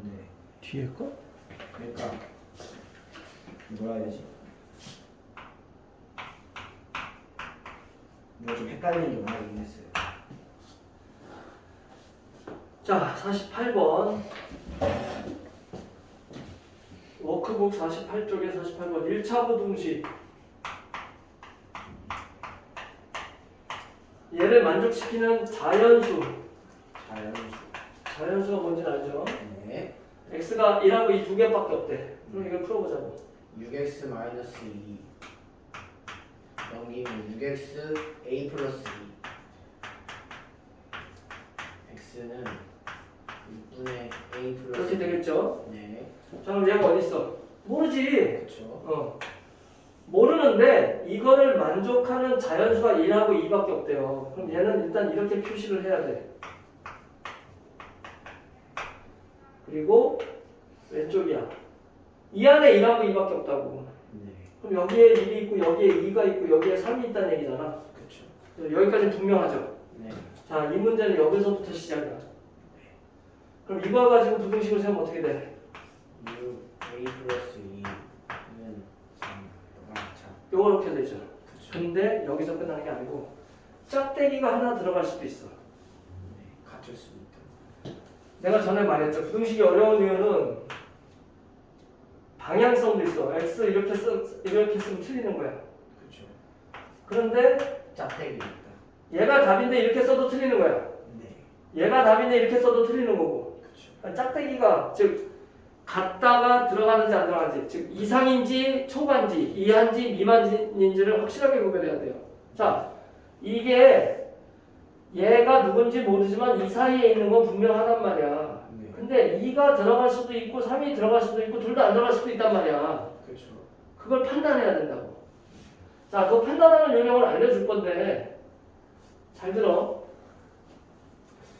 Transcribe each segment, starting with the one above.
네. 뒤에 거? 그러니까 뭐라 해야 되지? 이거 좀 헷갈리는 게 많이 했어요. 자, 48번. 워크북 48쪽에 48번 1차 부등식. 얘를 만족시키는 자연수. 자연수가 뭔지 알죠? 네. x가 1하고 2 두 개밖에 없대. 그럼 이걸 풀어보자고. 6x 마이너스 2 넘기면 6x a 플러스 2 x는 6분의 a 플러스 그렇게 되겠죠? 네. 자, 그럼 얘가 어디 있어? 모르지. 그렇죠. 모르는데 이거를 만족하는 자연수가 1하고 2밖에 없대요. 그럼 얘는 일단 이렇게 표시를 해야 돼. 그리고 왼쪽이야. 이 안에 1하고 2밖에 없다고. 네. 그럼 여기에 1이 있고 여기에 2가 있고 여기에 3이 있다는 얘기잖아. 그렇죠. 여기까지는 분명하죠. 네. 자, 이 문제는 여기서부터 시작이야. 그럼 이거 가지고 부등식을 세우면 어떻게 돼? 6 a 플러스 2는 3 요렇게 되죠. 그렇죠. 근데 여기서 끝나는 게 아니고 짝대기가 하나 들어갈 수도 있어. 네. 같을 수도 있다. 내가 전에 말했죠. 부등식이 어려운 이유는 방향성도 있어. x 이렇게 쓰면 틀리는 거야. 그렇죠. 그런데 짝대기 있다. 얘가 답인데 이렇게 써도 틀리는 거야. 네. 얘가 답인데 이렇게 써도 틀리는 거고. 그렇죠. 짝대기가 즉 같다가 들어가는지 안 들어가는지, 즉 이상인지 초반지, 이한지 미만인지를 확실하게 구별해야 돼요. 자, 이게 얘가 누군지 모르지만 이 사이에 있는 건 분명하단 말이야. 네. 근데 2가 들어갈 수도 있고 3이 들어갈 수도 있고 둘 다 안 들어갈 수도 있단 말이야. 그렇죠. 그걸 판단해야 된다고. 자, 그 판단하는 요령을 알려줄 건데 잘 들어.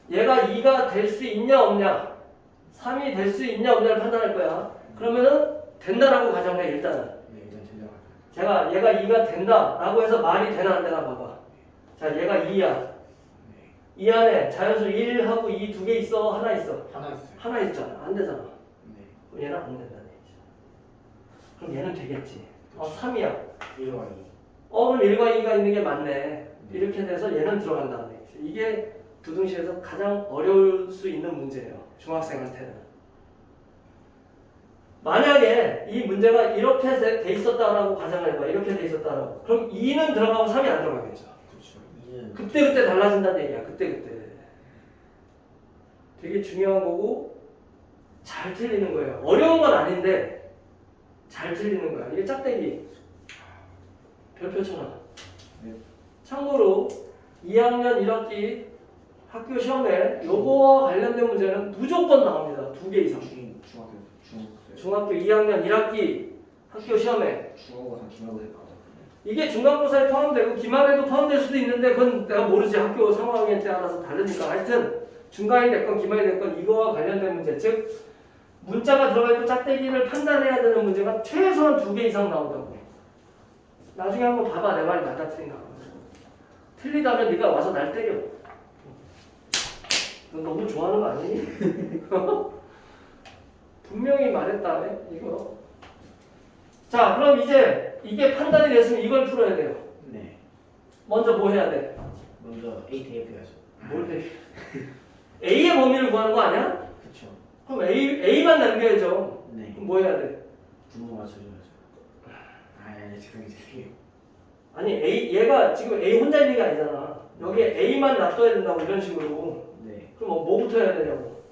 얘가 2가 될 수 있냐 없냐, 3이 될 수 있냐 없냐를 판단할 거야. 그러면은 된다라고 가정해 일단은. 네, 일단 된다고. 제가 얘가 2가 된다라고 해서 말이 되나 안 되나 봐봐. 자, 얘가 2야. 네. 이 안에 자연수 1하고 2 두 개 있어? 하나 있어? 하나 있어요. 하나 있잖아. 안 되잖아. 네. 그럼 얘는 안 된다는 얘기죠. 그럼 얘는 되겠지. 3이야. 1과 2. 그럼 1과 2가 있는 게 맞네. 이렇게 돼서 얘는 들어간다는 얘기죠. 이게 부등식에서 가장 어려울 수 있는 문제예요. 중학생한테는. 만약에 이 문제가 이렇게 돼 있었다라고 가정을 해봐. 이렇게 돼 있었다라고. 그럼 2는 들어가고 3이 안 들어가겠죠. 그렇죠. 2는 그때그때 달라진다는 얘기야. 그때그때. 되게 중요한 거고 잘 틀리는 거예요. 어려운 건 아닌데 잘 틀리는 거야. 이게 짝대기. 별표 쳐놔. 네. 참고로 2학년 1학기 학교 시험에 요거와 관련된 문제는 무조건 나옵니다. 2개 이상. 중학교 2학년 1학기 학교 시험에 중국어사 기말고사 나오잖아요. 이게 중간고사에 포함되고 기말에도 포함될 수도 있는데 그건 내가 모르지. 학교 상황에 따라서 다르니까. 하여튼 중간이 됐건 기말이 됐건 이거와 관련된 문제, 즉 문자가 들어가 있고 짝대기를 판단해야 되는 문제가 최소한 2개 이상 나온다고. 나중에 한번 봐봐. 내 말이 맞다 틀린가. 틀리다면 네가 와서 날 때려. 너 너무 좋아하는 거 아니니? 분명히 말했다. 이거. 자, 그럼 이제 이게 판단이 됐으면 이걸 풀어야 돼요. 네. 먼저 뭐 해야 돼? 먼저 A 대입해야죠. 뭘 돼? A의 범위를 구하는 거 아니야? 그렇죠. 그럼 A만 남겨야죠. 네. 그럼 뭐 해야 돼? 분모 맞춰줘야죠. 죄송해요. 아니 얘가 지금 A 혼자 있는 게 아니잖아. 여기에 A만 놔둬야 된다고 이런 식으로. 네. 그럼 뭐부터 해야 되냐고.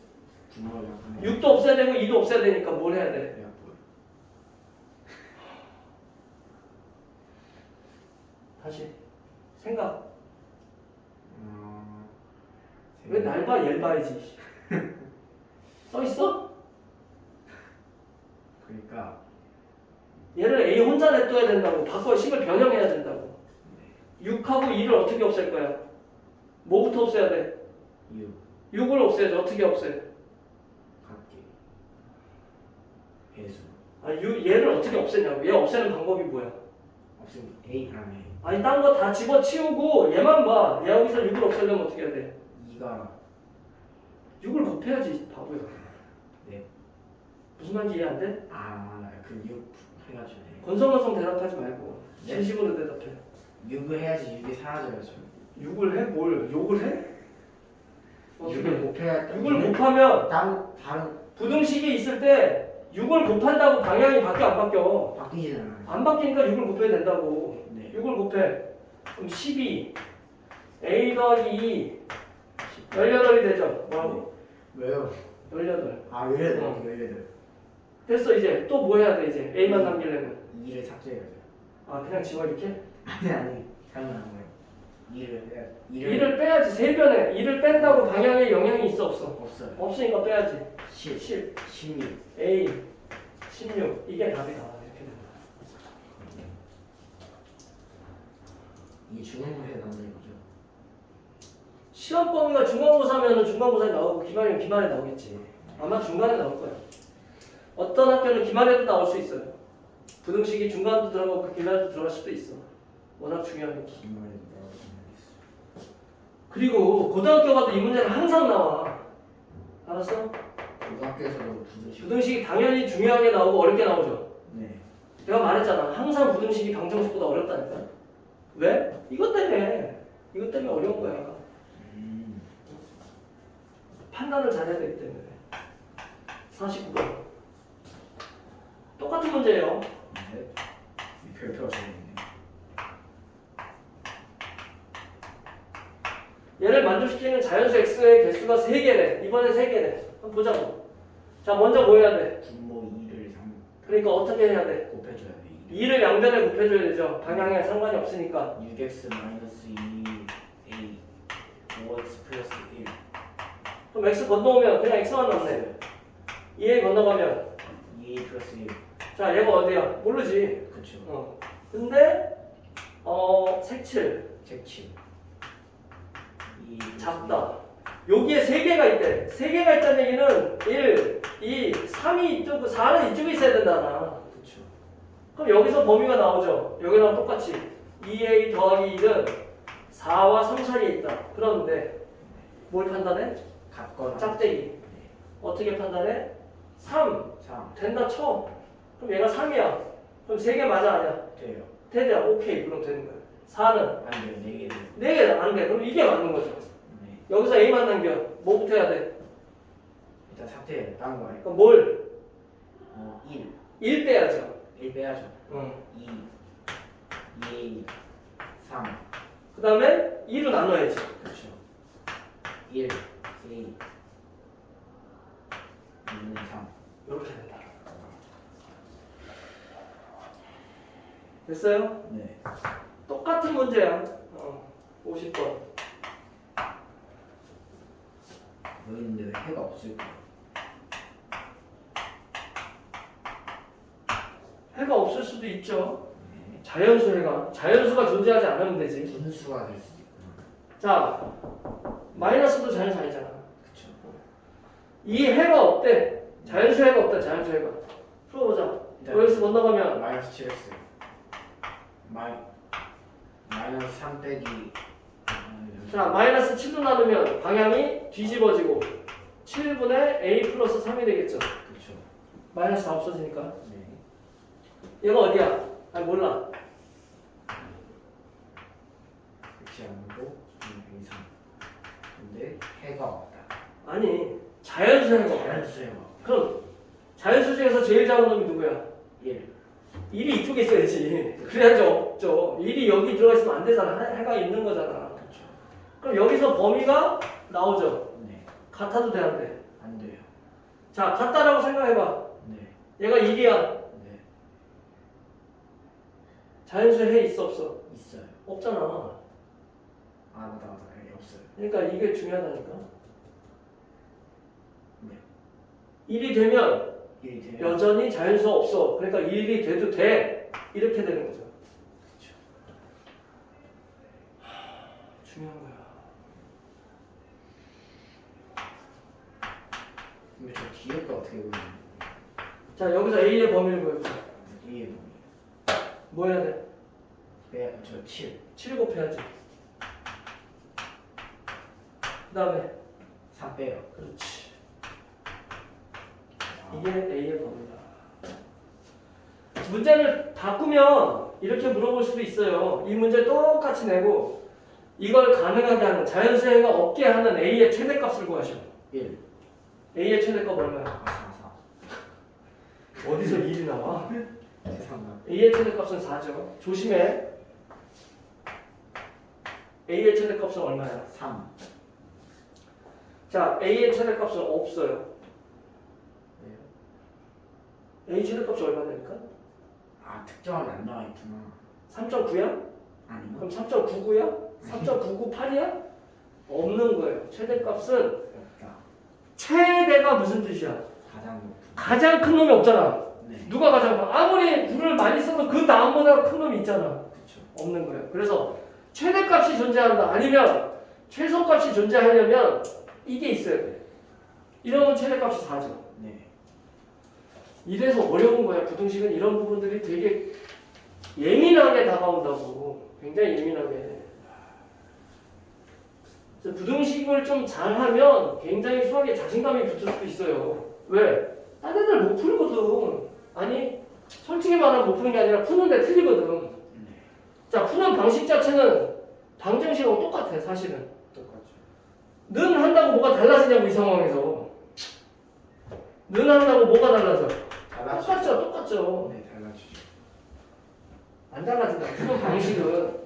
분모를 약분해. 6도 없애야 되고 2도 없애야 되니까 뭘 해야 돼? 약분. 다시 생각. 왜 날 봐? 얘를 봐야지. 써 있어? 그러니까 얘를 A 혼자 냅둬야 된다고. 바꿔 식을 변형해야 된다고. 6하고 2를 어떻게 없앨 거야? 뭐부터 없애야 돼? 6 6을 없애야지. 어떻게 없애? 각기 배수. 얘를 어떻게 없애냐고. 얘 없애는 방법이 뭐야? 없으면 A 하면 아니 딴 거 다 집어치우고 얘만 봐. 얘 여기서 6을 없애려면 어떻게 해야 돼? 2가 6을 곱해야지 바보야. 네. 무슨 말인지 이해 안 돼? 그6 해가지고 건성건성 대답하지 말고 네. 진심으로 대답해. 6을 해야지 6이 사라져야죠. 6을 해? 뭘? 욕을 해? 6을 곱해야 6을 곱하면 다른 부등식이 있을 때 6을 곱한다고 방향이 바뀌어 안 바뀌어? 바뀌지는 않아요. 안 바뀌니까 6을 곱해야 된다고. 네. 6을 곱해. 그럼 12 A 더하기 2 18이 되죠? 뭐라고? 왜요? 18 18. 됐어. 이제 또 뭐 해야 돼 이제 A만 남기려면 2를 삭제해야죠. 그냥 지워 이렇게? 아니 잘못한 거예요. 2를 해야 2를 빼야지. 세변에 2를 뺀다고 방향에 영향이 있어 없어? 없어요. 없으니까 빼야지. 10, 10 16. A 16 이게 답이다. 이렇게 된다. 이 중간고사에 나오는 거죠. 시험 범위가 중간고사면은 중간고사에 나오고 기말이면 기말에 나오겠지. 아마 중간에 나올 거야. 어떤 학교는 기말에도 나올 수 있어요. 부등식이 중간도 들어가고 기말도 들어갈 수도 있어. 워낙 중요하니까. 기말에 나오는 그리고 고등학교 가도 이 문제는 항상 나와. 알았어? 고등학교에서도 부등식. 부등식이 당연히 중요하게 나오고 어렵게 나오죠. 네. 내가 말했잖아. 항상 부등식이 방정식보다 어렵다니까. 왜? 이것 때문에. 이것 때문에 어려운 거야. 판단을 잘해야 되기 때문에. 49번. 똑같은 문제예요. 네. 이 별표가 적어있네. 얘를 만족시키는 자연수 x의 개수가 3개래. 이번에 3개래. 한번 보자고. 자, 먼저 뭐 해야 돼? 분모 2를 그러니까 어떻게 해야 돼? 곱해줘야 돼. 2를 양변에 곱해줘야 되죠. 방향에 상관이 없으니까. 6x 마이너스 2a 5x 플러스 1. 그럼 x 건너오면 그냥 x만 남네. 2에 건너가면 2a 플러스 1. 자, 얘가 어디야? 모르지. 그쵸. 근데 색칠 색칠. 작다. 여기에 3개가 있대. 3개가 있다는 얘기는 1, 2, 3이 이쪽, 4는 이쪽에 있어야 된다. 그쵸. 그럼 여기서 범위가 나오죠. 여기랑 똑같이 2a 더하기 1은 4와 3 사이에 있다. 그런데 뭘 판단해? 같거나. 짝대기. 어떻게 판단해? 3 3. 된다 쳐. 그럼 얘가 3이야. 그럼 3개 맞아 아니야? 돼요. 되죠. 오케이. 그럼 되는 거야. 4는 안 돼요. 4개 돼요. 4개 안 돼. 그럼 이게 맞는 거죠. 네. 여기서 A만 남겨. 뭐부터 해야 돼? 일단 삭제해요. 다른 거예요. 그럼 뭘? 1. 1 빼야죠. 1 빼야죠. 응. 2. 2a 3. 그 다음에 2로 나눠야지. 그렇죠. 1 a 2는 3. 이렇게 된다. 됐어요? 네. 똑같은 문제야. 50번. 여기 있는데 왜 해가 없을까? 해가 없을 수도 있죠. 네. 자연수 해가. 자연수가 존재하지 않으면 되지. 분수가 될 수도 있구나. 자, 마이너스도 자연수 아니잖아. 그쵸. 이 해가 없대. 자연수 해가 없다. 자연수 해가. 풀어보자. 일단 여기서 건너가면 마이너스 7x 마이너스 3 빼기 자, 마이너스 7로 나누면 방향이 뒤집어지고 7분의 a 플러스 3이 되겠죠. 그쵸. 마이너스 다 없어지니까. 네. 얘가 어디야? 아니 몰라. 그렇지 않고 이상. 근데 해가 없다. 아니 자연수 해가 없다. 자연수 해가. 그럼 자연수 중에서 제일 작은 놈이 누구야? 1. 1이 이쪽에 있어야지. 그래야지 없죠. 1이 여기 들어가 있으면 안 되잖아. 해가 있는 거잖아. 그쵸. 그럼 여기서 범위가 나오죠. 네. 같아도 돼, 안 돼? 안 돼요. 자, 같다라고 생각해봐. 네. 얘가 1이야. 네. 자연수 해 있어 없어? 있어요. 없잖아. 맞다. 네, 없어요. 그러니까 이게 중요하다니까. 네. 1이 되면 1이 되면 여전히 자연수가 없어. 그러니까 1이 돼도 돼. 이렇게 되는 거죠. 그쵸. 중요한 거야. 근데 저 뒤에 거 어떻게 보면 자, 여기서 A의 범위를 보여주자. A의 범위. 뭐 해야 돼? 저 7. 7 곱해야지. 그 다음에 3 빼요. 그렇지. 이게 A의 범위다. 문제를 바꾸면 이렇게 물어볼 수도 있어요. 이 문제 똑같이 내고 이걸 가능하게 하는 자연수행가 없게 하는 A의 최대값을 구하셔. 1. A의 최대값 얼마야? 4. 어디서 1이 나와? 세상나. A의 최대값은 4죠. 조심해. A의 최대값은 얼마야? 3. 자, A의 최대값은 없어요. 왜요? A 최대값이 얼마 되니까? 아, 특정은 안 나와 있구나. 3.9야? 아니요. 그럼 3.99야? 3.998이야? 없는 거예요. 최대값은 없다. 최대가 무슨 뜻이야? 가장 높은. 가장 큰 놈이 없잖아. 네. 누가 가장 큰? 아무리 불을 많이 써도 그 다음보다 큰 놈이 있잖아. 그렇죠. 없는 거예요. 그래서 최대값이 존재한다. 아니면 최소값이 존재하려면 이게 있어야 돼. 이러면 최대값이 4죠. 네. 이래서 어려운 거야. 부등식은 이런 부분들이 되게 예민하게 다가온다고. 굉장히 예민하게. 그래서 부등식을 좀 잘하면 굉장히 수학에 자신감이 붙을 수도 있어요. 왜? 딴 애들 못 풀거든. 아니, 솔직히 말하면 못 푸는 게 아니라 푸는데 틀리거든. 네. 자, 푸는 방식 자체는 방정식하고 똑같아, 사실은. 똑같죠. 는 한다고 뭐가 달라지냐고, 이 상황에서. 는 한다고 뭐가 달라져? 똑같죠, 똑같죠. 네, 달라지죠. 안 달라진다. 푸는 방식은.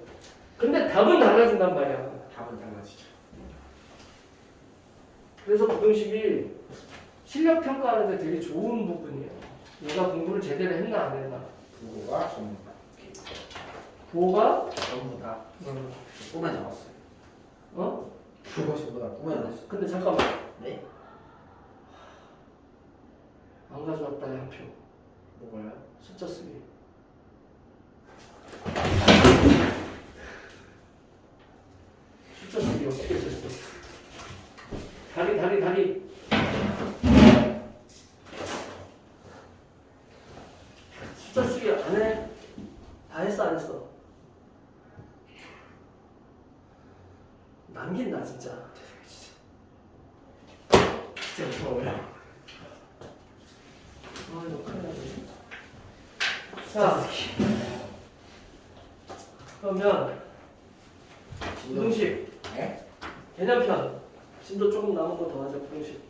근데 답은 달라진단 말이야. 답은 달라지죠. 그래서 부등식이 실력 평가하는데 되게 좋은 부분이에요. 얘가 공부를 제대로 했나 안 했나. 부호가 전부 다. 부호가 전부 다 꿈에 나왔어요. 어? 부호 전부 다 꿈에 나왔어요. 근데 잠깐만. 네? 안 가져왔다, 한 표. 뭐가요? 숫자 쓰기. 숫자 쓰기 어떻게 했었어? 다리. 숫자 쓰기 안 해? 다 했어, 안 했어? 남긴다, 진짜. 진짜 무서워요. 아, 이거 큰일 나네. 자, 그러면 부등식 네? 개념편 진도 조금 남은 거 더 하자. 부등식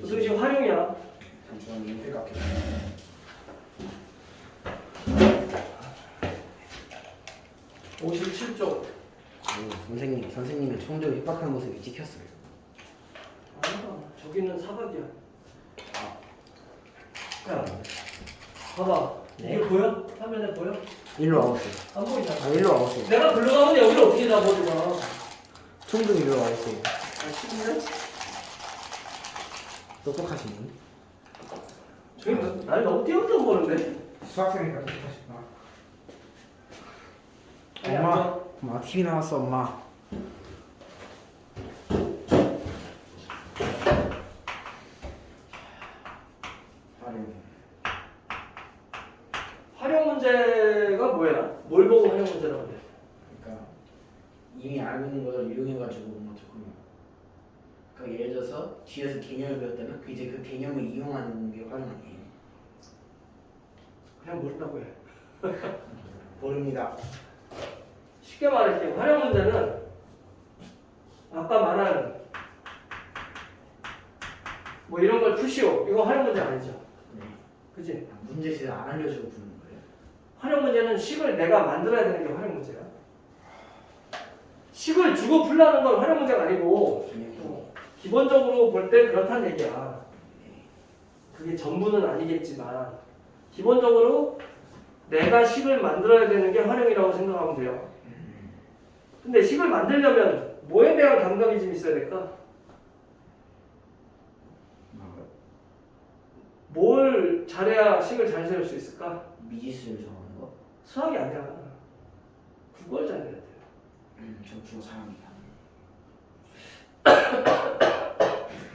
부등식 활용이야. 잠시만 인필 깎여. 57쪽. 선생님의 총적 입학한 모습이 찍혔어요. 아, 저기는 사각이야. 야, 봐봐. 네? 이게 보여? 화면에 보여? 일로 와보세요. 안 보이잖아. 일로 와보세요. 내가 글로 가면 여기를 어떻게 다 보지마. 총적 일로 와보세요. 아, 쉽네? 똑똑하시네. 저기 날 너무 띄엄띄엄 보는데? 수학생이니까 똑똑하시구나. 아니, 엄마. 앉아. 엄마 TV 나왔어 엄마. 활용 문제가 뭐야? 뭘 보고 활용 문제라고 해? 그러니까 이미 알고 있는 걸 이용해가지고 뭐 조금. 그러니까 예를 들어서 뒤에서 개념을 배웠다면 이제 그 개념을 이용하는 게 활용 아니에요. 그냥 모른다고 해. 모릅니다. 쉽게 말할게요. 활용 문제는 아까 말한 뭐 이런 걸 푸시오. 이거 활용 문제 아니죠? 네. 그치? 문제 제대로 안 알려주고 푸는 거예요. 활용 문제는 식을 내가 만들어야 되는 게 활용 문제야. 식을 주고 풀라는 건 활용 문제가 아니고 기본적으로 볼 때 그렇다는 얘기야. 그게 전부는 아니겠지만 기본적으로 내가 식을 만들어야 되는 게 활용이라고 생각하면 돼요. 근데 식을 만들려면 뭐에 대한 감각이 좀 있어야 될까? 뭘 잘해야 식을 잘 세울 수 있을까? 미지수를 정하는 거. 수학이 아니야. 국어를 잘해야 돼요. 저 국어 사람이다.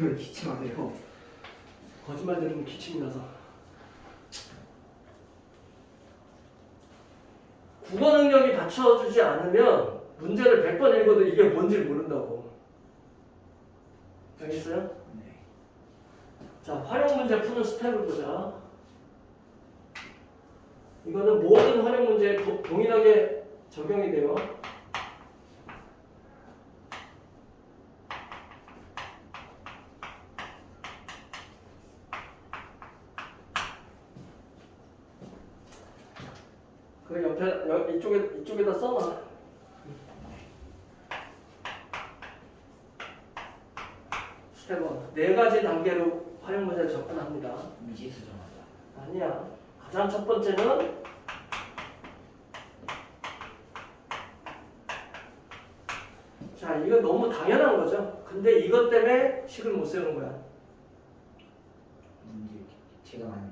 왜 기침하세요? 거짓말 들으면 기침이 나서. 국어 능력이 받쳐주지 않으면 문제를 100번 읽어도 이게 뭔지 모른다고. 알겠어요? 네. 자, 활용 문제 푸는 스텝을 보자. 이거는 모든 활용 문제에 동일하게 적용이 돼요. 그 옆에 이쪽에다 써놔. 스텝 1. 네 가지 단계로 활용 문제를 접근합니다. 미지수 정하자. 아니야. 가장 첫 번째는 자, 이거 너무 당연한 거죠. 근데 이것 때문에 식을 못 세우는 거야. 문제 제가 많이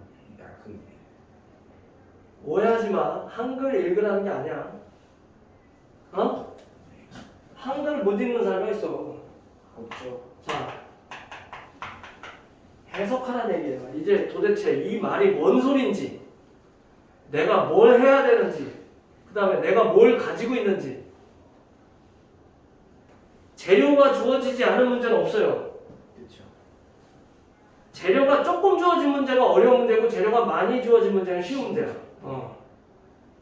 그 오해하지 마. 한글 읽으라는 게 아니야. 어? 한글 못 읽는 사람이 있어. 없죠. 자, 해석하라는 얘기예요. 이제 도대체 이 말이 뭔 소린지, 내가 뭘 해야 되는지, 그 다음에 내가 뭘 가지고 있는지. 재료가 주어지지 않은 문제는 없어요. 그렇죠. 재료가 조금 주어진 문제가 어려운 문제고 재료가 많이 주어진 문제는 쉬운 문제야.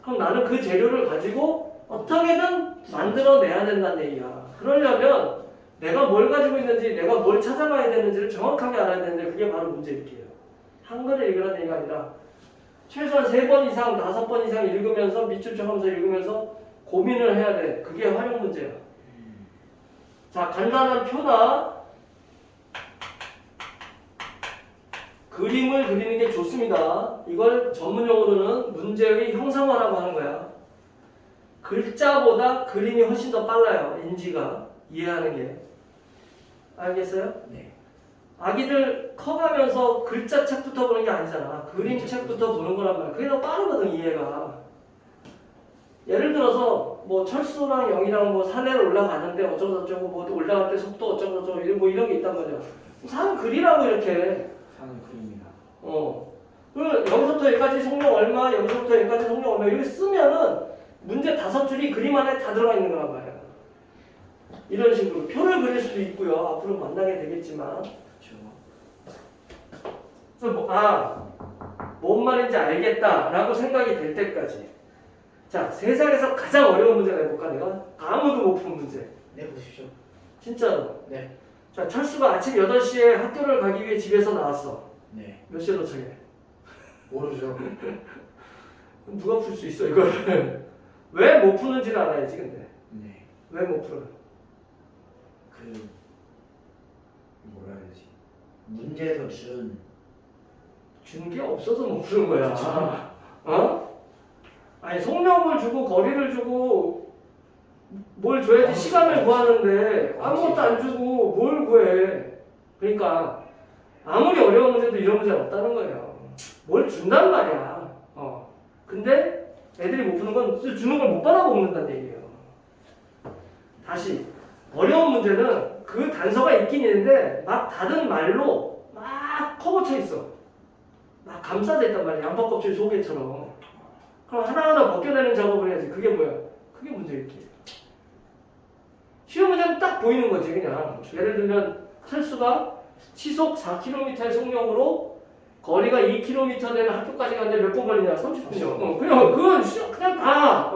그럼 나는 그 재료를 가지고 어떻게든 만들어내야 된다는 얘기야. 그러려면 내가 뭘 가지고 있는지, 내가 뭘 찾아가야 되는지를 정확하게 알아야 되는데 그게 바로 문제 읽기예요. 한글을 읽으라는 얘기가 아니라 최소한 3번 이상, 5번 이상 읽으면서 밑줄 쳐가면서 읽으면서 고민을 해야 돼. 그게 활용 문제야. 자, 간단한 표나 그림을 그리는 게 좋습니다. 이걸 전문용어로는 문제의 형상화라고 하는 거야. 글자보다 그림이 훨씬 더 빨라요. 인지가 이해하는 게. 알겠어요? 네. 아기들 커가면서 글자책부터 보는 게 아니잖아. 그림책부터 보는 거란 말이야. 그게 더 빠르거든, 이해가. 예를 들어서 뭐 철수랑 영이랑 뭐 산에를 올라가는데 어쩌고 저쩌고 뭐 올라갈 때 속도 어쩌고 저쩌고 뭐 이런 게 있단 말이야. 산 그리라고 이렇게. 사는 그림이다. 그리고 여기서부터 여기까지 속력 얼마, 여기서부터 여기까지 속력 얼마 이렇게 쓰면은 문제 5줄이 그림 안에 다 들어가 있는 거란 말이야. 이런 식으로 표를 그릴 수도 있고요. 앞으로 만나게 되겠지만. 그렇죠. 그래서 뭔 말인지 알겠다라고 생각이 될 때까지. 자, 세상에서 가장 어려운 문제 내볼까 내가? 아무도 못 푼 문제. 네, 보십시오. 진짜로. 네. 자, 철수가 아침 8시에 학교를 가기 위해 집에서 나왔어. 네. 몇 시에 도착해? 모르죠. 그럼 누가 풀 수 있어 이거를? 왜 못 푸는지를 알아야지 근데. 네. 왜 못 풀어? 뭐라 해야 되지? 문제에서 준 준 게 없어서 못 푸는 거야. 어? 아니 속력을 주고 거리를 주고 뭘 줘야지 시간을 구하는데 아무것도 안 주고 뭘 구해. 그러니까 아무리 어려운 문제도 이런 문제는 없다는 거예요. 뭘 준단 말이야. 근데 애들이 못 푸는 건 주는 걸 못 받아 먹는다는 얘기예요. 다시 어려운 문제는 그 단서가 있긴 있는데 막 닫은 말로 막 커버쳐 있어. 막 감싸져 있단 말이야. 양파껍질 소개처럼. 그럼 하나하나 벗겨내는 작업을 해야지. 그게 뭐야? 그게 문제 읽기예요. 쉬운 문제는 딱 보이는 거지 그냥. 예를 들면 철수가 시속 4km의 속력으로 거리가 2km 되는 학교까지 가는데 몇 분 걸리냐? 30분이요. 그냥 다.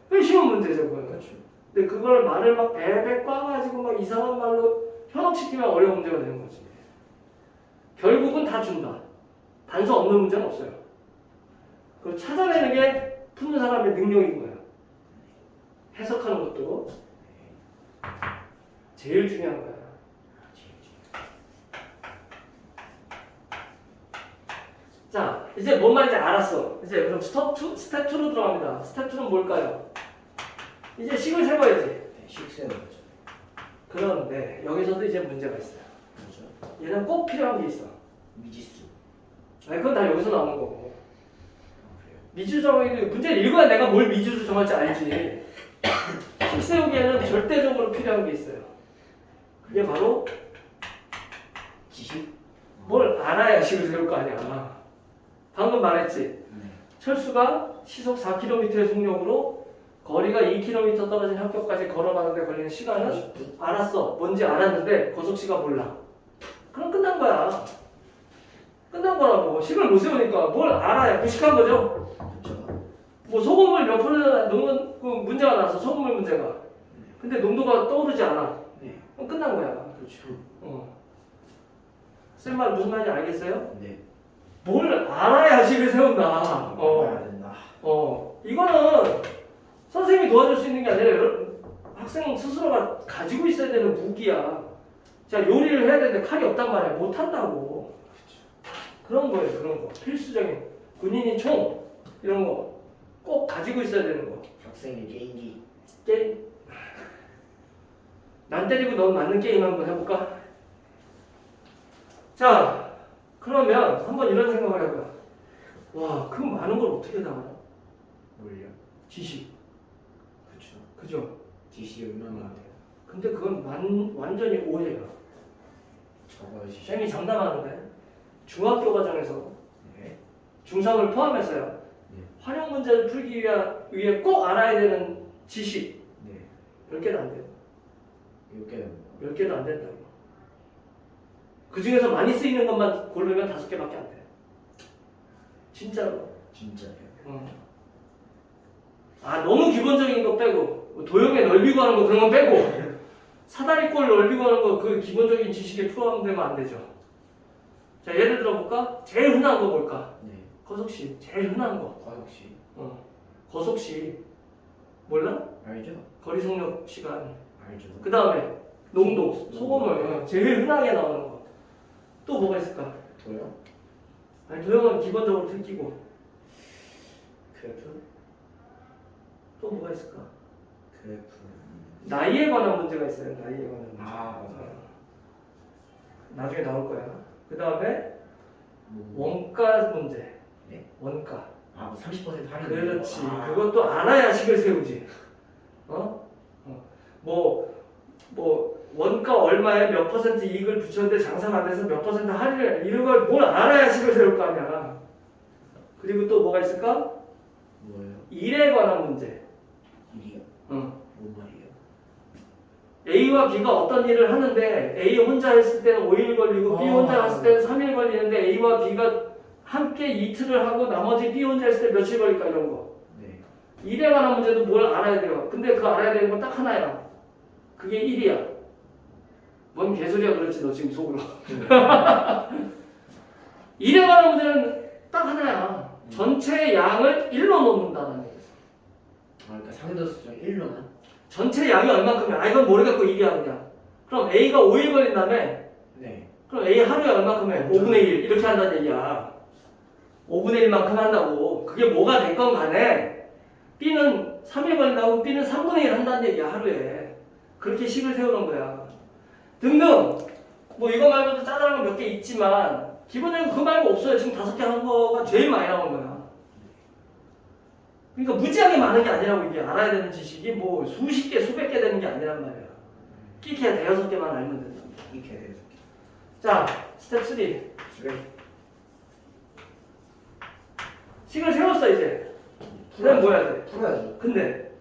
그게 쉬운 문제죠 그건. 그렇죠. 근데 그걸 말을 막 베베 꽈가지고 막 이상한 말로 현혹시키면 어려운 문제가 되는 거지. 결국은 다 준다. 단서 없는 문제는 없어요. 그걸 찾아내는 게 푸는 사람의 능력인 거예요. 해석하는 것도 제일 중요한 거야. 자, 이제 뭔 말인지 알았어. 이제 그럼 스텝 2로 들어갑니다. 스텝 2는 뭘까요? 이제 식을 세봐야지. 네, 식세는 거죠. 그런데 여기서도 이제 문제가 있어요. 그렇죠. 얘는 꼭 필요한 게 있어. 미지수. 아니 그건 다 여기서 나오는 거고. 그래요. 미주 정의도 문제를 읽어야 내가 뭘 미주로 정할지 알지. 식 세우기에는 절대적으로 필요한 게 있어요. 그게 바로 지식. 뭘 알아야 식을 세울 거 아니야. 방금 말했지. 네. 철수가 시속 4km의 속력으로 거리가 2km 떨어진 학교까지 걸어가는데 걸리는 시간은 40분. 알았어. 뭔지 알았는데 거속시가 몰라. 그럼 끝난 거야. 끝난 거라고. 식을 못 세우니까 뭘 알아야 무식한 거죠. 그렇죠. 뭐 소금을 몇 프로 넣으면 그 문제가 나서 소금물 문제가. 근데 농도가 떠오르지 않아. 네. 그럼 끝난 거야. 그렇죠. 쌤 말 무슨 말인지 알겠어요? 네. 뭘 알아야 식을 세운다. 알아야 된다. 이거는 선생님이 도와줄 수 있는 게 아니라 학생 스스로가 가지고 있어야 되는 무기야. 자, 요리를 해야 되는데 칼이 없단 말이야. 못 한다고. 그런 거예요. 그런 거. 필수적인 군인이 총 이런 거 꼭 가지고 있어야 되는 거. 학생의 게임기. 게임. 난 때리고 넌 맞는 게임 한번 해볼까? 자, 그러면 한번 이런 생각을 해봐요. 와, 그 많은 걸 어떻게 다 알아? 뭘요? 지식. 그렇죠. 그죠? 지식이 얼마나 돼요? 근데 그건 완전히 오해야. 저거 지식. 쌤이 장담하는데 중학교 과정에서 네. 중3을 포함해서요. 활용 문제를 풀기 위해 꼭 알아야 되는 지식 네. 10개도 안 돼요. 6개. 10개도 안 된다고. 그 중에서 많이 쓰이는 것만 고르면 5개밖에 안 돼요. 진짜로. 진짜요? 너무 기본적인 거 빼고 도형의 넓이 구하는 거 그런 건 빼고 사다리꼴 넓이 구하는 거 그 기본적인 지식에 포함되면 안 되죠. 자, 예를 들어 볼까? 제일 흔한 거 볼까? 네. 거속시 제일 흔한 거. 과역시. 거속시 몰라? 알죠? 거리 속력 시간. 알죠. 그 다음에 농도, 소금을 제일 흔하게 나오는 거. 또 뭐가 있을까? 도요? 아니 도형은 기본적으로 틀리고 그래프? 또 뭐가 있을까? 그래프. 나이에 관한 문제가 있어요. 나이에 관한 문제. 맞아요. 나중에 나올 거야. 그 다음에 뭐. 원가 문제. 네? 원가. 뭐 30% 할인. 그렇지. 그것도 알아야 식을 세우지. 뭐 원가 얼마에 몇 퍼센트 이익을 붙였는데 장사가 안 돼서 몇 퍼센트 할인을 이런 걸 뭘 알아야 식을 세울 거 아니야. 그리고 또 뭐가 있을까? 뭐예요? 일에 관한 문제. 일이요? 응. 뭔 말이에요? A와 B가 어떤 일을 하는데 A 혼자 했을 때는 5일 걸리고 B 혼자 했을 때는 3일 걸리는데 A와 B가 함께 이틀을 하고 나머지 B 혼자 했을 때 며칠 걸릴까 이런 거. 네. 일에 관한 문제도 뭘 알아야 돼요. 근데 그 알아야 되는 건 딱 하나야. 그게 1이야. 뭔 개소리야 그렇지 너 지금 속으로. 일에 관한 문제는 딱 하나야. 전체 양을 1로 놓는다는 얘기죠. 그러니까 상대수적 1로만? 전체 양이 얼마큼이야? 이건 모르겠고 1이야 그냥. 그럼 A가 5일 걸린다며? 네. 그럼 A 하루에 얼마큼 해? 5분의 1 이렇게 한다는 얘기야. 5분의 1만큼 한다고. 그게 뭐가 됐건 간에 B는 3일 걸린다고 B는 3분의 1 한다는 얘기야 하루에. 그렇게 식을 세우는 거야. 등등. 뭐 이거 말고도 짜잘한 거 몇 개 있지만 기본적으로 그 말고 없어요. 지금 5개 한 거가 제일 많이 나온 거야. 그러니까 무지하게 많은 게 아니라고. 이게 알아야 되는 지식이 뭐 수십 개 수백 개 되는 게 아니란 말이야. 끼케야 대여섯 개만 알면 된다. 이렇게 돼서. 자, 스텝 3. 식을 세웠어 이제. 그다음 뭐 해야 돼? 풀어야죠. 근데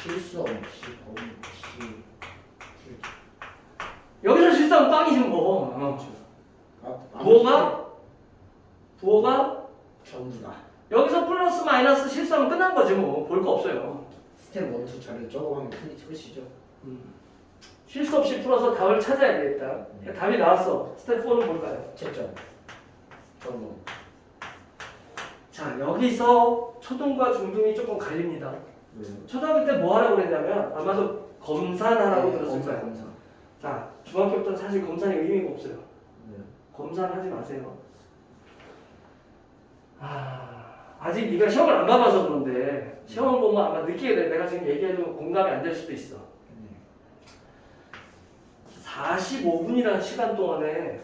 실수 없이 없이. 여기서 실수하면 빵이지 뭐. 부호가 전부 다. 여기서 플러스 마이너스 실수하면 끝난 거지 뭐. 볼 거 없어요. 스텝 1, 2 자료 적어가면 끝이죠. 실수 없이 풀어서 답을 찾아야 되겠다. 네. 답이 나왔어. 스텝 4는 뭘까요? 채점. 점검. 자, 여기서 초등과 중등이 조금 갈립니다. 초등학교 때 뭐 하라고 그랬냐면 아마도 검산하라고 들었을 거예요. 검사. 자, 중학교부터는 사실 검산이 의미가 없어요. 네. 검산하지 마세요. 아직 네가 시험을 안 봐봐서 그런데 시험을 보면 아마 느끼게 돼. 내가 지금 얘기해도 공감이 안 될 수도 있어. 45분이라는 시간 동안에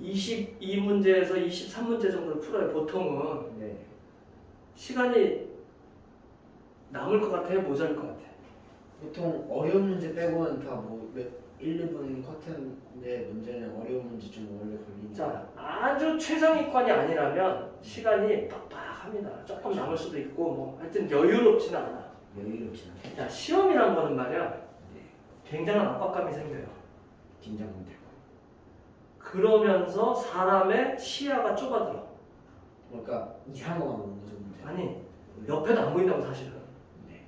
22문제에서 23문제 정도를 풀어요. 보통은. 네. 시간이 남을 것 같아? 모자랄 것 같아? 보통 어려운 문제 빼고는 다뭐 1, 2분 커튼인데 문제는 어려운 문제 좀 오래 걸리니까. 자, 아주 최상위권이 아니라면 시간이 빡빡합니다. 조금 남을 수도 있고 뭐 하여튼 여유롭지는 않아. 여유롭진 않게. 자, 시험이란 거는 말이야 네. 굉장한 압박감이 생겨요. 긴장도 되고. 그러면서 사람의 시야가 좁아들어. 그러니까 이상한 거만 보는 거죠 문제. 아니 옆에도 안 보인다고 사실은. 네.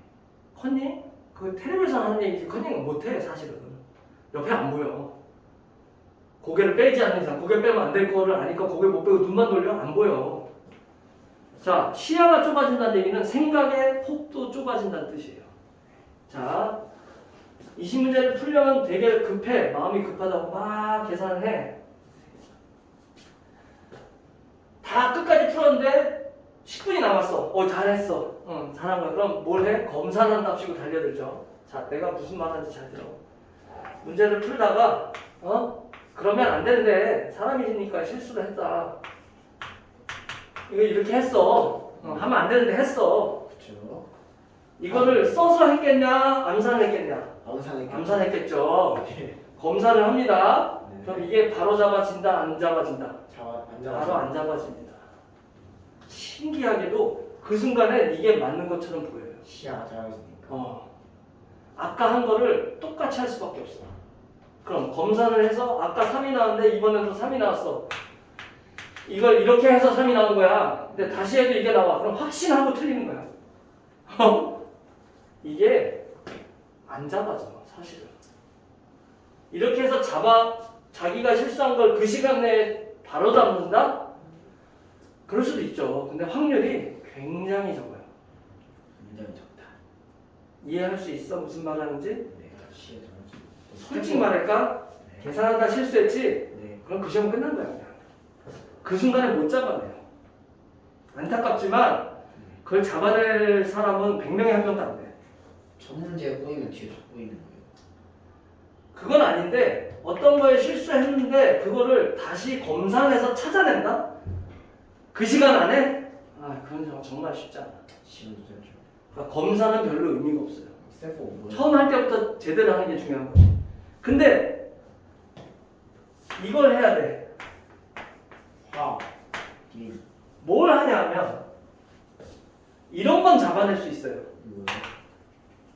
컨닝? 그 텔레비전 하는 얘기지 컨닝은 못해 사실은. 옆에 안 보여. 고개를 빼지 않는 이상 고개 빼면 안 될 거를 아니까 고개 못 빼고 눈만 돌려 안 보여. 자, 시야가 좁아진다는 얘기는 생각의 폭도 좁아진다는 뜻이에요. 자, 20문제를 풀려면 되게 급해. 마음이 급하다고 막 계산을 해. 다 끝까지 풀었는데 10분이 남았어. 잘했어. 응, 잘한 거야. 그럼 뭘 해? 검사한답시고 달려들죠. 자, 내가 무슨 말 하는지 잘 들어. 문제를 풀다가 그러면 안 되는데 사람이니까 실수를 했다. 이거 이렇게 했어. 하면 안 되는데 했어. 그렇죠. 이거를 써서 했겠냐? 암산했겠냐? 암산했겠죠. 암산했겠죠. 네. 검사를 합니다. 네. 그럼 이게 바로 잡아진다, 안 잡아진다? 안 바로 잡아서. 안 잡아집니다. 신기하게도 그 순간에 이게 맞는 것처럼 보여요. 시야가 작아지니까. 아까 한 거를 똑같이 할 수밖에 없어. 그럼 검사를 해서 아까 3이 나왔는데 이번에도 3이 나왔어. 이걸 이렇게 해서 3이 나온 거야. 근데 다시 해도 이게 나와. 그럼 확신하고 틀리는 거야. 이게 안 잡아져 사실은. 이렇게 해서 자기가 실수한 걸 그 시간 내에 바로 잡는다? 그럴 수도 있죠. 근데 확률이 굉장히 적어요. 굉장히 적다. 이해할 수 있어? 무슨 말 하는지? 네. 시야 작아지고. 솔직히 말할까? 네. 계산하다 실수했지? 네. 그럼 그 시험은 끝난 거야 그냥. 그 순간에 못 잡아내요. 안타깝지만 그걸 잡아낼 사람은 100명에 한 명도 안 돼. 첫 문제에 꼬이면 뒤에 다 꼬이는 거예요. 그건 아닌데 어떤 거에 실수했는데 그거를 다시 검산해서 찾아낸다? 그 시간 안에? 그건 정말 쉽지 않아. 시험도 짧죠. 그러니까 검사는 별로 의미가 없어요. 스태프 뭐예요? 처음 할 때부터 제대로 하는 게 중요한 거지. 근데 이걸 해야 돼. 화. 기. 뭘 하냐면 이런 건 잡아낼 수 있어요. 뭐예요?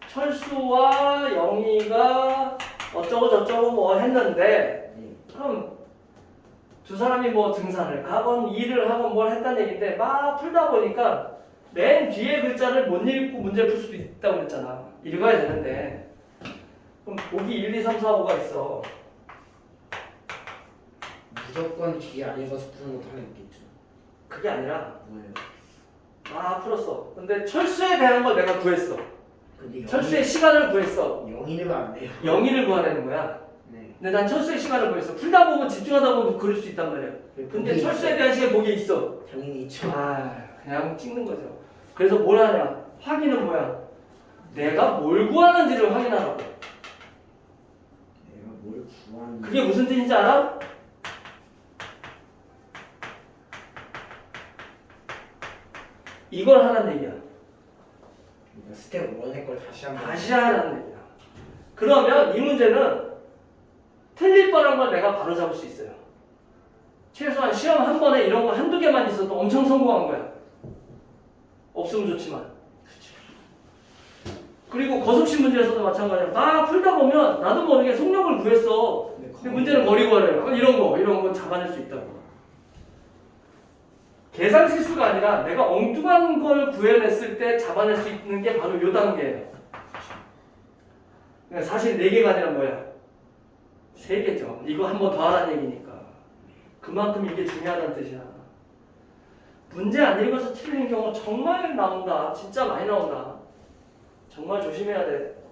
철수와 영희가 어쩌고 저쩌고 뭐 했는데 네. 그럼 두 사람이 뭐 등산을 가건 일을 하건 뭘 했다는 얘기인데 막 풀다 보니까 맨 뒤에 글자를 못 읽고 문제 풀 수도 있다고 그랬잖아. 읽어야 되는데 그럼 보기 1, 2, 3, 4, 5가 있어. 무조건 뒤에 안 읽어서 푸는 것도 하나 있겠죠. 그게 아니라 뭐예요? 풀었어. 근데 철수에 대한 걸 내가 구했어. 근데 철수의 시간을 구했어. 영인이가 안 돼요. 영희를 구하내는 거야. 네. 근데 난 철수의 시간을 구했어. 풀다 보면 집중하다 보면 그럴 수 있단 말이야. 근데 철수에 대한 시간 보기에 있어. 당연히 있죠. 그냥 찍는 거죠. 그래서 뭘 하냐? 확인은 뭐야? 내가 뭘 구하는지를 확인하라고. 내가 뭘 구하는. 그게 무슨 뜻인지 알아? 이걸 하라는 얘기야. 그러니까 스텝 1의 걸 다시 한번. 다시 하라는 얘기야. 그러면 이 문제는 틀릴 뻔한 걸 내가 바로 잡을 수 있어요. 최소한 시험 한 번에 이런 거 한두 개만 있어도 엄청 성공한 거야. 없으면 좋지만. 그리고 거속식 문제에서도 마찬가지야. 막 풀다 보면 나도 모르게 속력을 구했어. 근데 문제는 거리 구하래요. 이런 거 잡아낼 수 있다고. 계산 실수가 아니라 내가 엉뚱한 걸 구해냈을 때 잡아낼 수 있는 게 바로 요 단계예요. 그러니까 사실 4개가 아니라 뭐야? 3개죠. 이거 한 번 더 하라는 얘기니까. 그만큼 이게 중요하다는 뜻이야. 문제 안 읽어서 틀리는 경우 정말 나온다. 진짜 많이 나온다. 정말 조심해야 돼.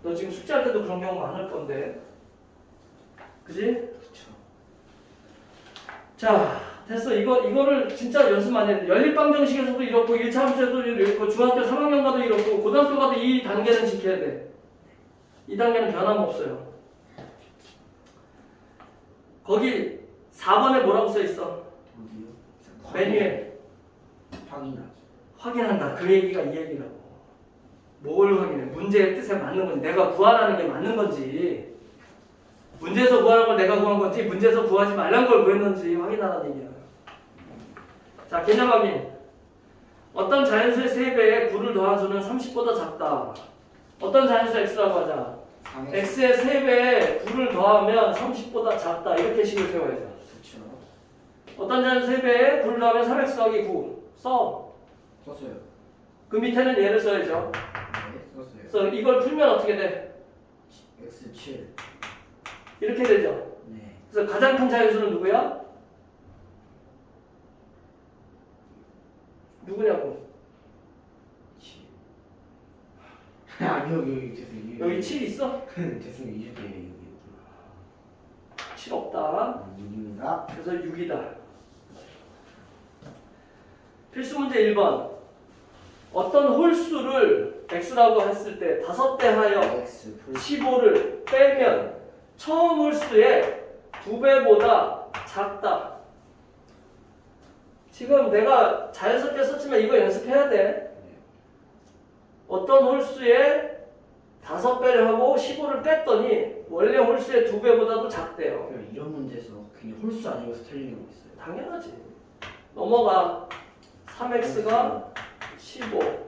너 지금 숙제할 때도 그런 경우 많을 건데. 그지? 그렇죠. 자, 됐어. 이거를 진짜 연습 많이 했는데 연립방정식에서도 이렇고 1차 함수에도 이렇고 중학교 3학년 가도 이렇고 고등학교 가도 이 단계는 지켜야 돼. 이 단계는 변함없어요. 거기 4번에 뭐라고 써 있어? 어디요? 맨 위에 확인하죠. 확인한다. 그 얘기가 이 얘기라고. 뭘 확인해? 문제의 뜻에 맞는 건지 내가 구하라는 게 맞는 건지 문제에서 구하는 걸 내가 구한 건지 문제에서 구하지 말란 걸 구했는지 확인하라는 얘기야. 자, 개념 확인. 어떤 자연수의 3배에 9를 더하수는 30보다 작다. 어떤 자연수 x라고 하자. x의 3배에 9를 더하면 30보다 작다. 이렇게 식을 세워야죠. 그쵸. 어떤 자는 3배에 9를 더하면 3x 더하기 9. 써. 썼어요. 그 밑에는 얘를 써야죠. 네, 썼어요. 그래서 이걸 풀면 어떻게 돼? x7. 이렇게 되죠. 네. 그래서 가장 큰 자연수는 누구야? 누구냐고. 7. 아니요, 여기 죄송해요. 여기 7 있어? 죄송해요. 이줄게 여기. 7 없다. 6입니다. 그래서 6이다. 필수 문제 1번. 어떤 홀수를 x라고 했을 때 5대 하여 x 플러스 15를 빼면 처음 홀수의 2배보다 작다. 지금 내가 자연스럽게 썼지만 이거 연습해야 돼. 어떤 홀수의 5배를 하고 15를 뺐더니 원래 홀수의 2배보다도 작대요. 이런 문제에서 그냥 홀수 아니고서 틀리는 거 있어요. 당연하지. 넘어가. 3x가 15.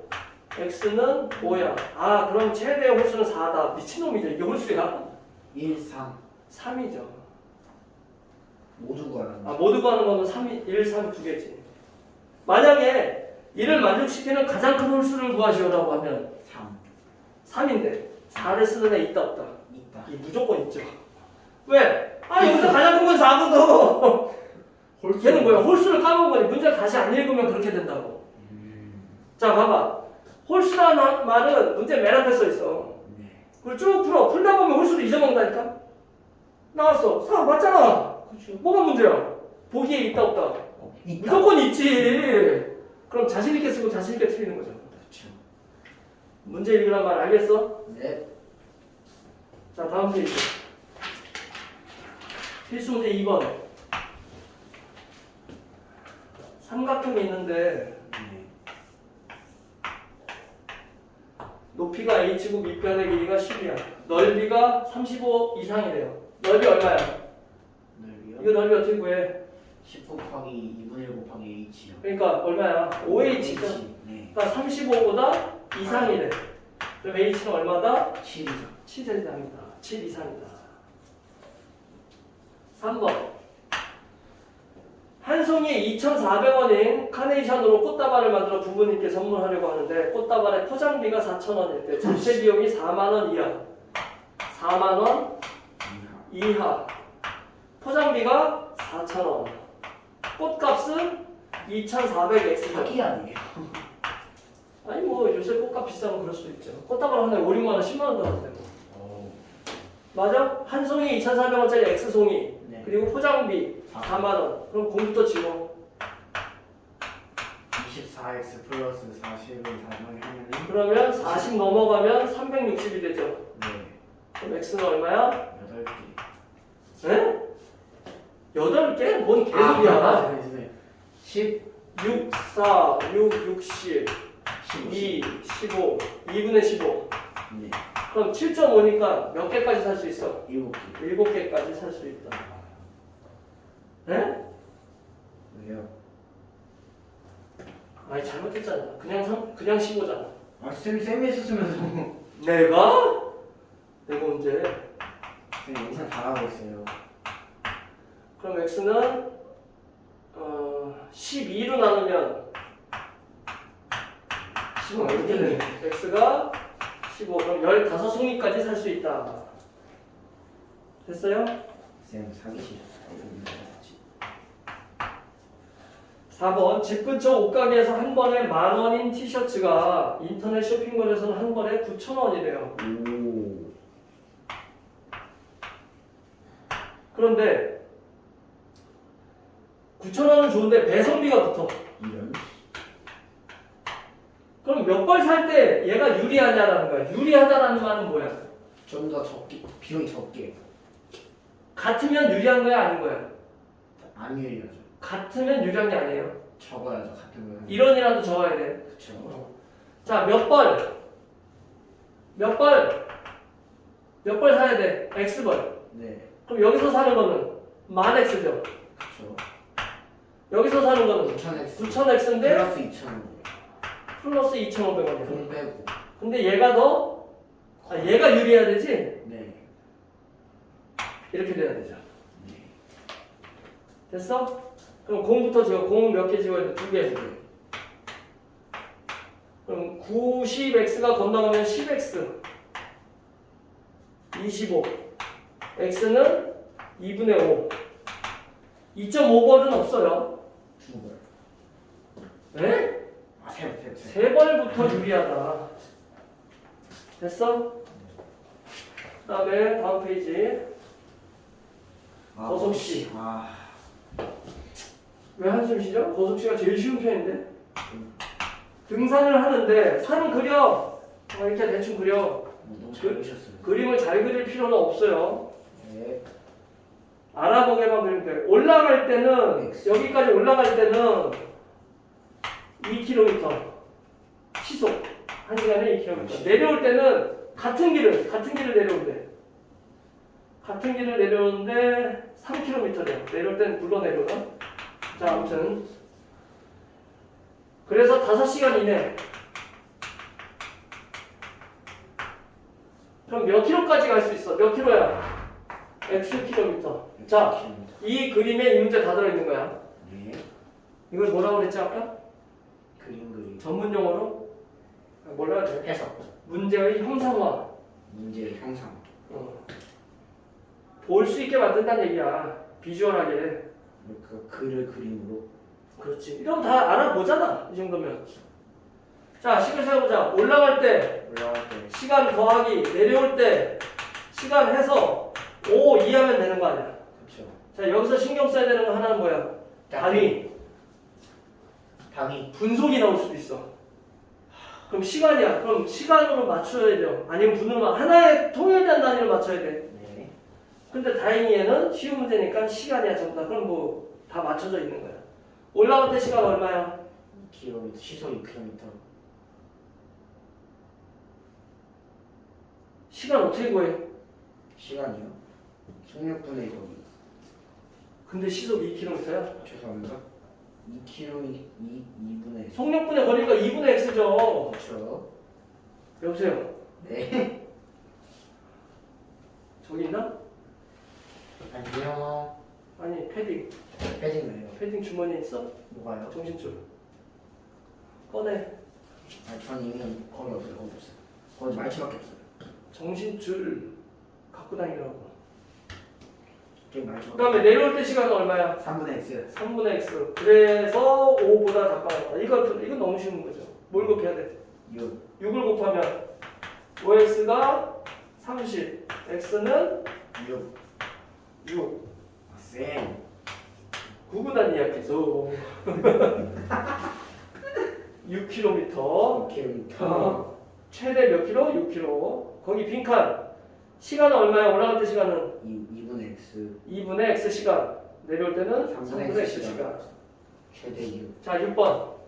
x는 뭐야? 아, 그럼 최대의 홀수는 4다. 미친놈이죠. 이게 홀수야? 1, 3 3이죠. 모두 구하는 아, 모두 구하는 거는 3, 1, 3 두 개지. 만약에 이를 만족시키는 가장 큰 홀수를 구하시오라고 하면 3 3인데 4를 쓰는 애 있다 없다? 있다. 이 무조건 있죠. 왜? 아, 여기서 가장 큰 건 4거든. 홀수. 걔는 뭐야? 홀수를 까먹은 거니. 문제를 다시 안 읽으면 그렇게 된다고. 자, 봐봐. 홀수라는 말은 문제 맨 앞에 써 있어. 네. 그걸 쭉 풀어. 풀다 보면 홀수를 잊어먹는다니까? 나왔어. 4 맞잖아. 그렇죠. 뭐가 문제야? 보기에 있다 없다? 있다. 무조건 있지. 그럼 자신 있게 쓰고 자신 있게 틀리는 거죠. 그렇죠. 문제 읽으란 말 알겠어? 네. 자, 다음 페이지. 필수 문제 2번. 삼각형이 있는데 네. 높이가 h고 밑변의 길이가 10이야. 넓이가 35 이상이래요. 넓이 얼마야? 넓이요? 이거 넓이 어떻게 구해? 10 곱하기 2분의 1 곱하기 h요. 그러니까 얼마야? 5h죠. 네. 그러니까 35보다 이상이래. 그럼 h는 얼마다? 7 이상. 7 이상이다. 7 이상이다. 3번. 한 송이 2,400원인 카네이션으로 꽃다발을 만들어 부모님께 선물하려고 하는데 꽃다발의 포장비가 4,000원일 때 전체 비용이 4만 원 이하. 4만 원 이하. 포장비가 4,000원. 꽃값은 2,400X죠. 사기 아니에요? 아니 뭐 요새 꽃값 비싸면 그럴 수도 있죠. 꽃다발 하나에 5, 6만 원, 10만 원 들어가는데 뭐. 맞아? 한 송이 2,400원짜리 X송이. 네. 그리고 포장비 4만 원. 그럼 공부터 지워. 24x 플러스 40을 나누기 하면은 그러면 40 넘어가면 360이 되죠. 네. 그럼 X는 얼마야? 8개. 에? 8개? 뭔 개소리야. 10, 6, 4, 6, 60, 2, 15, 2분의 15. 네. 그럼 7.5니까 몇 개까지 살 수 있어? 7개. 7개까지 살 수 있다. 에? 왜요? 아니 잘못했잖아. 그냥 15잖아. 아, 쌤이 했었으면서 내가? 내가 언제? 쌤 영상 다 하고 있어요. 그럼 X는 12로 나누면 15 어떻게 돼? X가 15 그럼 15송이까지 살 수 있다. 됐어요? 쌤 사기시셨어요. 4번 집 근처 옷가게에서 한 번에 10,000원인 티셔츠가 인터넷 쇼핑몰에서는 한 번에 9,000원이래요. 오. 그런데 9,000원은 좋은데 배송비가 붙어. 이런? 그럼 몇 벌 살 때 얘가 유리하냐라는 거야. 유리하다라는 말은 뭐야? 좀 더 적게, 비용이 적게. 같으면 유리한 거야 아닌 거야? 안 유리하죠. 같으면 유리한 게 아니에요. 적어야죠, 같은 거는. 1원이라도 적어야 돼. 그쵸. 자, 몇 벌? 몇 벌 사야 돼? X벌. 네. 그럼 여기서 사는 거는 10,000X죠. 그쵸. 여기서 사는 거는 9,000x. 9,000X인데 플러스 2,000원. 플러스 2,500원이야. 돈 빼고. 근데 얘가 더 얘가 유리해야 되지? 네. 이렇게 돼야 되죠. 네. 됐어? 그럼 공부터 지워. 공 몇 개 지워야 돼? 2개. 그럼 90x가 건너가면 10x 25 x는 2분의 5 2.5벌은 없어요. 2벌. 에? 아, 세. 3벌부터 유리하다. 됐어? 그 다음에 다음 페이지. 거속시. 아, 왜 한숨 쉬죠? 거속시가 제일 쉬운 편인데. 등산을 하는데 산 그려. 이렇게 대충 그려. 너무 잘 보셨어요. 그림을 잘 그릴 필요는 없어요. 네. 알아보게만 그리면 돼. 올라갈 때는 X. 여기까지 올라갈 때는 2km 시속 1시간에 2km. 내려올 때는 같은 길을 내려온대. 같은 길을 내려오는데 3km래요. 내려올 때는 굴러 내려오나? 자, 아무튼 그래서 5시간 이내. 그럼 몇 킬로까지 갈 수 있어? 몇 킬로야? X 킬로미터. 자, 이 그림에 이 문제 다 들어있는 거야. 네. 이걸 뭐라고 그랬지 아까? 그림. 전문 용어로 뭐라 해야 돼? 해석. 문제의 형상화. 문제의 형상. 볼 수 있게 만든다는 얘기야. 비주얼하게. 그 글을 그림으로. 그렇지. 이러면 다 알아보잖아. 이 정도면. 자, 식을 세워보자. 올라갈 때 올라갈 때. 시간 더하기, 내려올 때 시간 해서 5 이하면 되는 거 아니야. 그렇죠. 자, 여기서 신경 써야 되는 거 하나는 뭐야? 단위. 분속이 나올 수도 있어. 그럼 시간이야. 그럼 시간으로 맞춰야 돼요. 아니면 분으로 하나의 통일된 단위로 맞춰야 돼. 네. 근데 다행히 얘는 쉬운 문제니까 시간이야 전부 다. 그럼 뭐 다 맞춰져 있는 거야. 올라갈 때 시간 얼마야? 2km 시속 2km. 시간 어떻게 구해? 시간이요? 16분의 거기. 근데 시속 2km야? 죄송합니다. 2km 2분의. 속력분의 거리가 2분의 x죠. 그렇죠. 여보세요? 네. 저기 있나? 안녕. 아니 패딩. 패딩이에요. 패딩 주머니에 있어? 뭐가요? 정신줄. 꺼내. 아니 전 이미 거기 없어요. 거기 없어요. 거기 말치밖에 없어요. 정신줄 갖고 다니라고. 저기 말치. 그 다음에 내려올 때 시간은 얼마야? 3분의 x. 3분의 x. 그래서 5보다 작다. 이건 너무 쉬운 거죠. 뭘 곱해야 돼? 6. 6을 곱하면 5x가 30, x는 6. 6. 쌤. 구구단위야 계속. 6km. 5km. 최대 몇 킬로? 6km. 거기 빈칸. 시간은 얼마야? 올라갈 때 시간은 2분의 x. 2분의 x 시간. 내려올 때는 3분의 x 시간. 최대 6. 자, 6번.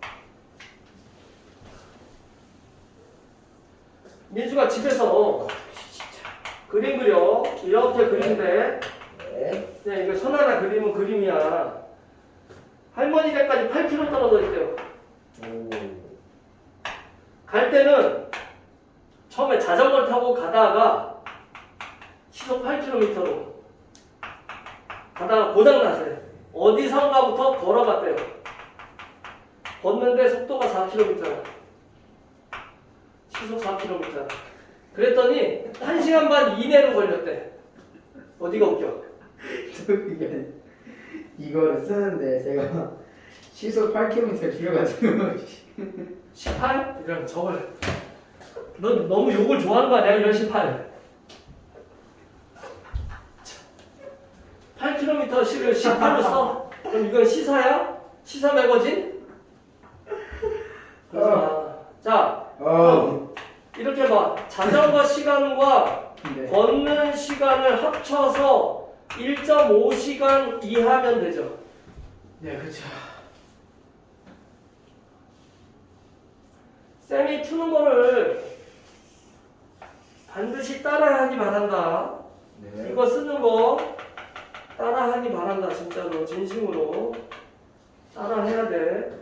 민수가 집에서 그림 그려. 이렇게 그린데. 네. 네, 이거 선 하나 그리면 그림이야. 할머니 댁까지 8km 떨어져 있대요. 오. 갈 때는 처음에 자전거를 타고 가다가 시속 8km로 가다가 고장났어요. 어디선가부터 걸어갔대요. 걷는데 속도가 4km야. 시속 4km. 그랬더니 1시간 반 이내로 걸렸대. 어디가 웃겨? 이거를 쓰는데 제가 시속 8km 줄여가지고 18? 이런 저걸 넌 너무 욕을 좋아하는 거 아니야? 이런 18 8km씩을 18로 써? 그럼 이건 시사야? 시사 매거진? 자 이렇게 봐. 자전거 시간과 네. 걷는 시간을 합쳐서 1.5시간 이하면 되죠. 네, 그렇죠. 쌤이 푸는 거를 반드시 따라하기 바란다. 네. 이거 쓰는 거 따라하기 바란다. 진짜로 진심으로 따라해야 돼.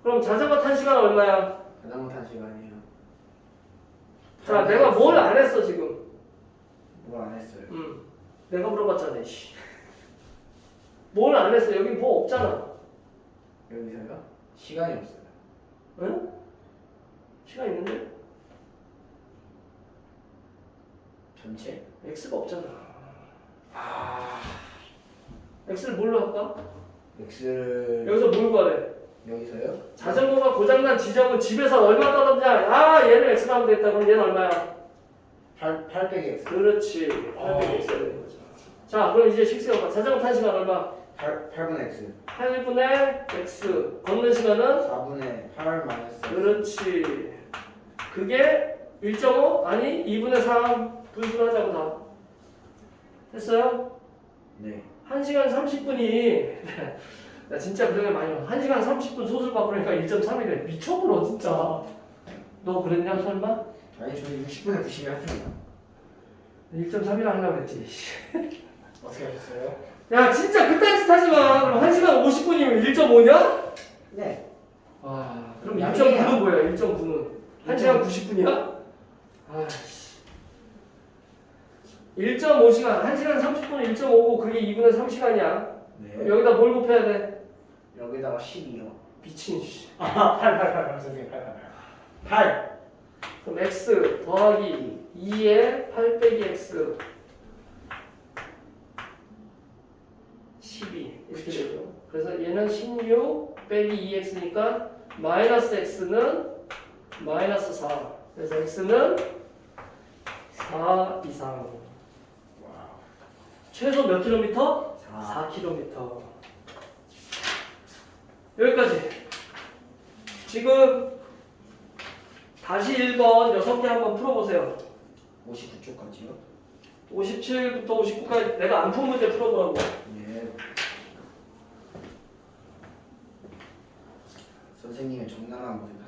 그럼 자전거 탄 시간 얼마야? 자전거 탄 시간이요. 자, 내가 뭘 안 했어 지금. 뭐 안 했어요. 내가 물어봤잖아. 씨. 뭘 안 했어? 여기 뭐 없잖아. 여기서요? 시간이 없어요. 응? 시간 있는데? 전체? x가 없잖아. 아, x를 뭘로 할까? x를 여기서 뭘 구하래? 여기서요? 자전거가 고장난 지점은 집에서 얼마 떨어지냐? 아 얘는 x로 하면 되겠다. 그럼 얘는 얼마야? 8 빼기 x. 그렇지. 800 x가 되는 거죠. 자 그럼 이제 식세어가 자전거 탄 시간 얼마? 8분의 x. 8분의 x. 걷는 시간은? 4분의 8 마이너스. 그렇지. 그게 1.5? 아니 2분의 3 분수하자고 다. 됐어요? 네. 1시간 30분이 나 진짜 그런 게 많이 와. 1시간 30분 소설 바꾸니까 1.3이래. 미쳐버려 진짜. 너 그랬냐 설마? 아니 저는 60분에 90이 했습니다. 1.3이라 하려고 그랬지. 어떻게 하셨어요? 야 진짜 그딴 짓 하지 마. 그럼 1시간 50분이면 1.5냐? 네. 아 그럼 양이야. 1.9는 뭐야? 1.9는 1시간 90분이야? 아씨 1.5시간 1시간 30분은 1.5고 그게 2분의 3시간이야. 네. 여기다 뭘 곱해야 돼? 여기다가 12요. 미친 씨. 아, 8 선생님 8. 그럼 x 더하기 2에 8 빼기 x 12 이렇게 되죠. 그래서 얘는 16 빼기 2x니까 마이너스 x는 마이너스 4. 그래서 x는 4 이상. 와우. 최소 몇 킬로미터? 4. 4km. 여기까지. 지금 다시 1번 6개 한번 풀어보세요. 59쪽까지요? 57부터 59까지 내가 안 푼 문제 풀어보라고. 예. 선생님의 적나라한 모습